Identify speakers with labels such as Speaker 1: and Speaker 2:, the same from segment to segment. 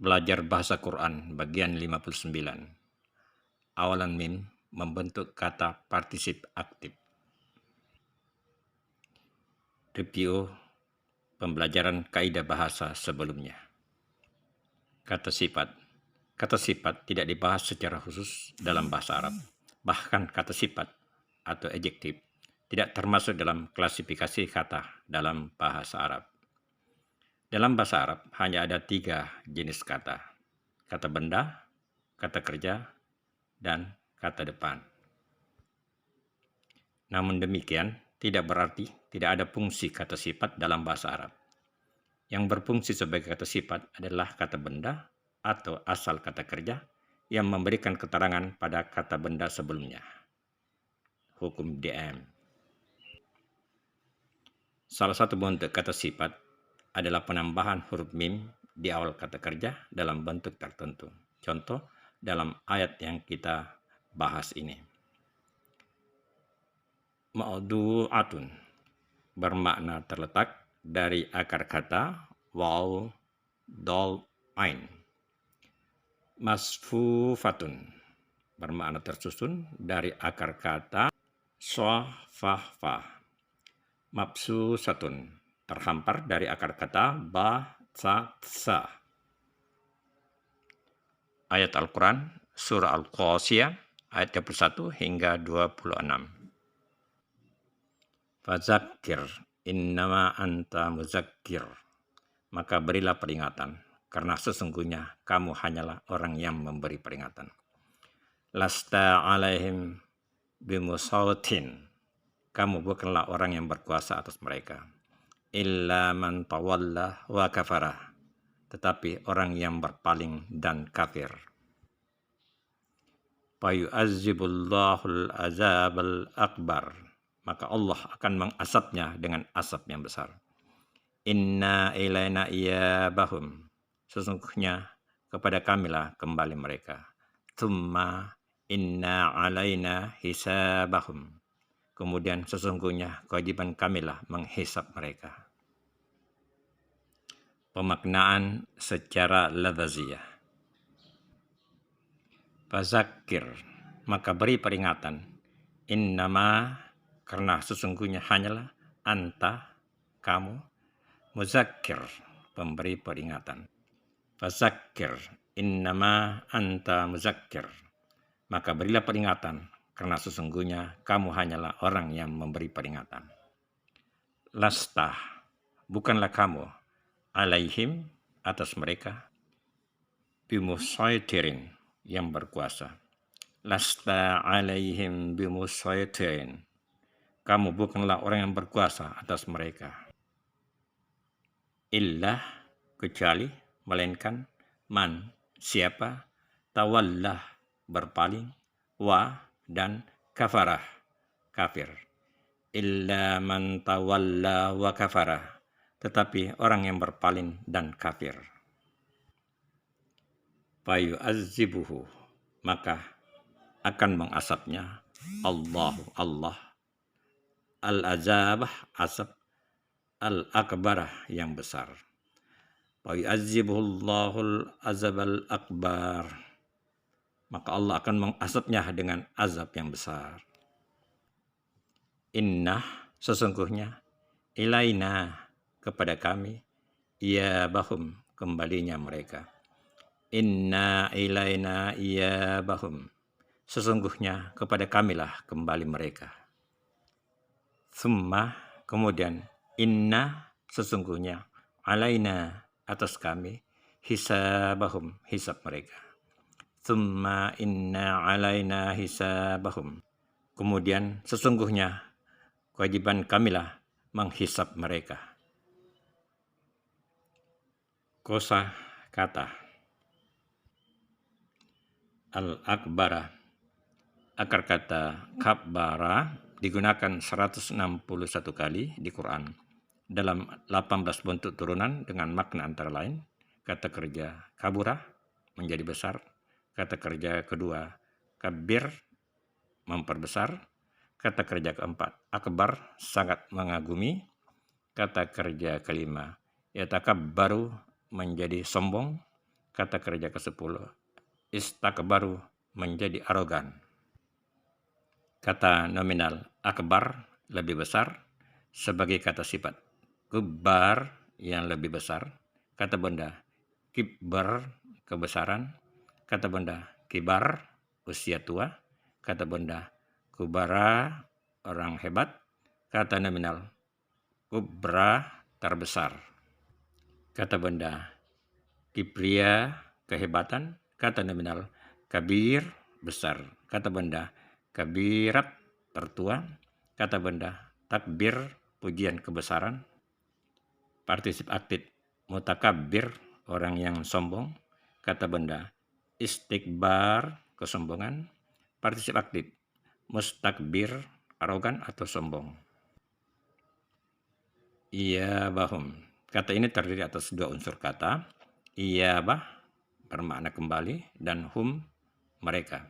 Speaker 1: Belajar Bahasa Quran bagian 59. Awalan mim membentuk kata partisip aktif. Review pembelajaran kaidah bahasa sebelumnya. Kata sifat. Kata sifat tidak dibahas secara khusus dalam bahasa Arab. Bahkan kata sifat atau adjektif tidak termasuk dalam klasifikasi kata dalam bahasa Arab. Dalam bahasa Arab hanya ada 3 jenis kata. Kata benda, kata kerja, dan kata depan. Namun demikian, tidak berarti tidak ada fungsi kata sifat dalam bahasa Arab. Yang berfungsi sebagai kata sifat adalah kata benda atau asal kata kerja yang memberikan keterangan pada kata benda sebelumnya. Hukum DM. Salah satu bentuk kata sifat adalah penambahan huruf mim di awal kata kerja dalam bentuk tertentu. Contoh dalam ayat yang kita bahas ini. Ma'du'atun bermakna terletak dari akar kata waw, dal, ain. Masfufatun bermakna tersusun dari akar kata sha, fa, fa. Mabsusatun terhampar dari akar kata ba, sa, sa. Ayat Al-Quran Surah Al-Qasiyah ayat 21 hingga 26. Fadzakir innama anta muzakkir. Maka berilah peringatan, karena sesungguhnya kamu hanyalah orang yang memberi peringatan. Lasta alaihim bimusawtin. Kamu bukanlah orang yang berkuasa atas mereka. Illa man tawalla wa kafara. Tetapi orang yang berpaling dan kafir. Fayu'azzibullahul azabal akbar. Maka Allah akan mengasapnya dengan asap yang besar. Inna ilaina iyabahum. Sesungguhnya kepada kamilah kembali mereka. Tsumma inna alaina hisabahum. Kemudian sesungguhnya kewajiban kamilah menghisap mereka. Pemaknaan secara lafaziyah. Fazakir, maka beri peringatan. Innama, karena sesungguhnya hanyalah anta, kamu, muzakkir, pemberi peringatan. Fazakir, innama anta muzakkir. Maka berilah peringatan, karena sesungguhnya kamu hanyalah orang yang memberi peringatan. Lasta, bukanlah kamu, alaihim, atas mereka, bimusaytirin, yang berkuasa. Lasta alaihim bimusaytirin. Kamu bukanlah orang yang berkuasa atas mereka. Illah, kecuali, melainkan, man, siapa, tawallah, berpaling, wa, dan kafarah, kafir. Illa man tawalla wa kafarah. Tetapi orang yang berpaling dan kafir. Fayu'azzibuhu, maka akan mengasapnya Allah al-azabah, asap, al-akbarah, yang besar. Fayu'azzibuhullahul azabal akbar, maka Allah akan mengasapnya dengan azab yang besar. Inna, sesungguhnya, ilaina, kepada kami, iyabahum, kembalinya mereka. Inna ilaina iyabahum, sesungguhnya kepada kamilah kembali mereka. Summa, kemudian, inna, sesungguhnya, alaina, atas kami, hisabahum, hisab mereka. Summa inna alaina hisabahum, kemudian sesungguhnya kewajiban kamilah menghisab mereka. Kosa kata al-akbara, akar kata kabbara digunakan 161 kali di Quran dalam 18 bentuk turunan dengan makna antara lain kata kerja kabura, menjadi besar, kata kerja kedua kabir, memperbesar, kata kerja keempat akbar, sangat mengagumi, kata kerja kelima yatakabbaru, menjadi sombong, Kata kerja ke-10, istakbaru, menjadi arogan. Kata nominal akbar, lebih besar, sebagai kata sifat. Kubbar, yang lebih besar. Kata benda kibbar, kebesaran. Kata benda kibar, usia tua. Kata benda kubara, orang hebat. Kata nominal kubra, terbesar. Kata benda kibria, kehebatan. Kata nominal kabir, besar. Kata benda kabirat, tertua. Kata benda takbir, pujian kebesaran. Partisip aktif mutakabir, orang yang sombong. Kata benda istikbar, kesombongan. Partisip aktif mustakbir, arogan atau sombong. Iyabahum. Kata ini terdiri atas dua unsur kata. Iyabah bermakna kembali dan hum, mereka.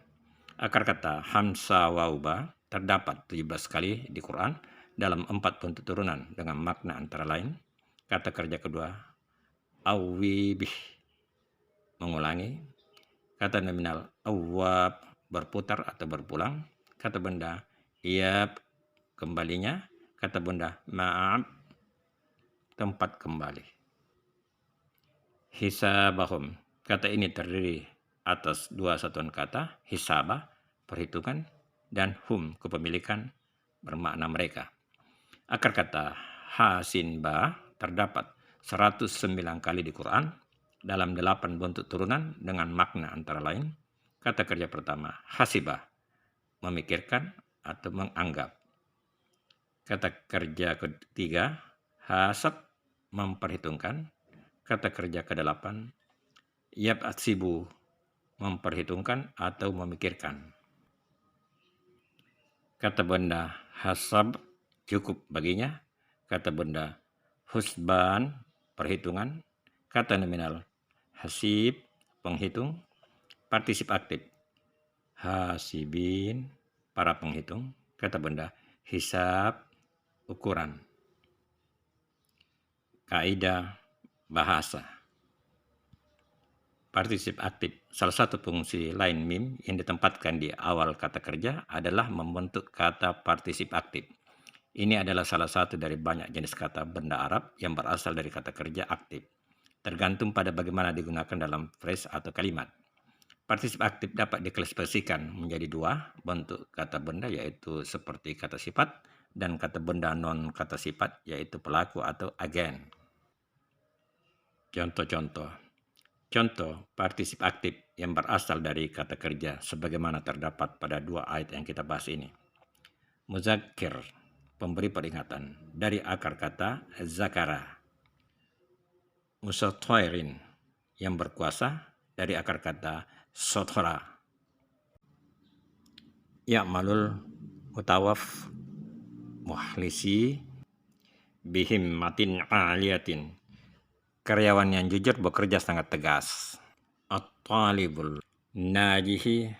Speaker 1: Akar kata hamsa wauba terdapat 17 kali di Quran dalam 4 bentuk turunan dengan makna antara lain. Kata kerja kedua awibih, mengulangi. Kata nominal awab, berputar atau berpulang. Kata benda iyab, kembalinya. Kata benda ma'ab, tempat kembali. Hisabahum. Kata ini terdiri atas dua satuan kata, hisabah, perhitungan, dan hum, kepemilikan, bermakna mereka. Akar kata hasinba terdapat 109 kali di Quran dalam 8 bentuk turunan dengan makna antara lain. Kata kerja pertama hasibah, memikirkan atau menganggap. Kata kerja ketiga hasab, memperhitungkan. Kata kerja ke-8 yab'atsibu, memperhitungkan atau memikirkan. Kata benda hasab, cukup baginya. Kata benda husban, perhitungan. Kata nominal hasib, penghitung. Partisip aktif hasibin, para penghitung. Kata benda hisab, ukuran. Kaidah bahasa. Partisip aktif, salah satu fungsi lain mim yang ditempatkan di awal kata kerja adalah membentuk kata partisip aktif. Ini adalah salah satu dari banyak jenis kata benda Arab yang berasal dari kata kerja aktif, tergantung pada bagaimana digunakan dalam phrase atau kalimat. Partisip aktif dapat diklasifikasikan menjadi dua bentuk kata benda, yaitu seperti kata sifat, dan kata benda non kata sifat, yaitu pelaku atau agen. Contoh-contoh. Contoh partisip aktif yang berasal dari kata kerja sebagaimana terdapat pada dua ayat yang kita bahas ini. Muzakkir, pemberi peringatan, dari akar kata zakara. Musathirin, yang berkuasa, dari akar kata sothra. Ya'malul mutawaf muhlisi bihim matin aliyatin, karyawan yang jujur bekerja sangat tegas. At-talibul najihi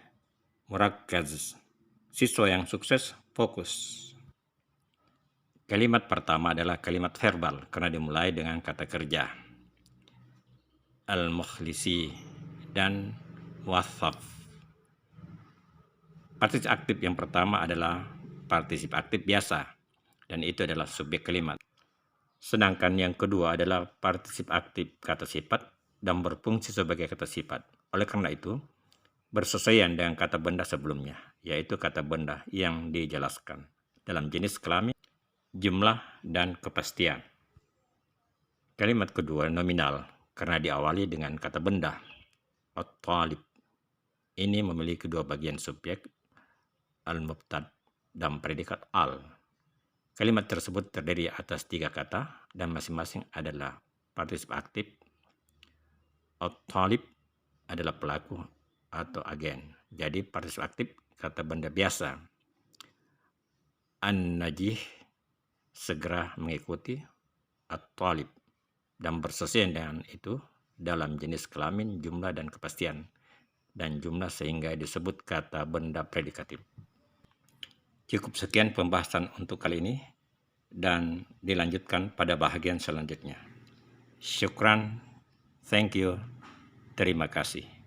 Speaker 1: murakkaz, siswa yang sukses fokus. Kalimat pertama adalah kalimat verbal karena dimulai dengan kata kerja. Al-mukhlisi dan muwaffaq. Partisip aktif yang pertama adalah partisip aktif biasa, dan itu adalah subjek kalimat. Sedangkan yang kedua adalah partisip aktif kata sifat dan berfungsi sebagai kata sifat. Oleh karena itu, bersesuaian dengan kata benda sebelumnya, yaitu kata benda yang dijelaskan dalam jenis kelamin, jumlah, dan kepastian. Kalimat kedua nominal karena diawali dengan kata benda. At-talib. Ini memiliki dua bagian subjek, al-mubtad dan predikat al. Kalimat tersebut terdiri atas 3 kata dan masing-masing adalah partisip aktif. At-talib adalah pelaku atau agen. Jadi partisip aktif kata benda biasa. An-najih, segera mengikuti. At-talib, dan bersesuaian dengan itu dalam jenis kelamin, jumlah, dan kepastian. Dan jumlah sehingga disebut kata benda predikatif. Cukup sekian pembahasan untuk kali ini dan dilanjutkan pada bahagian selanjutnya. Syukran, thank you. Terima kasih.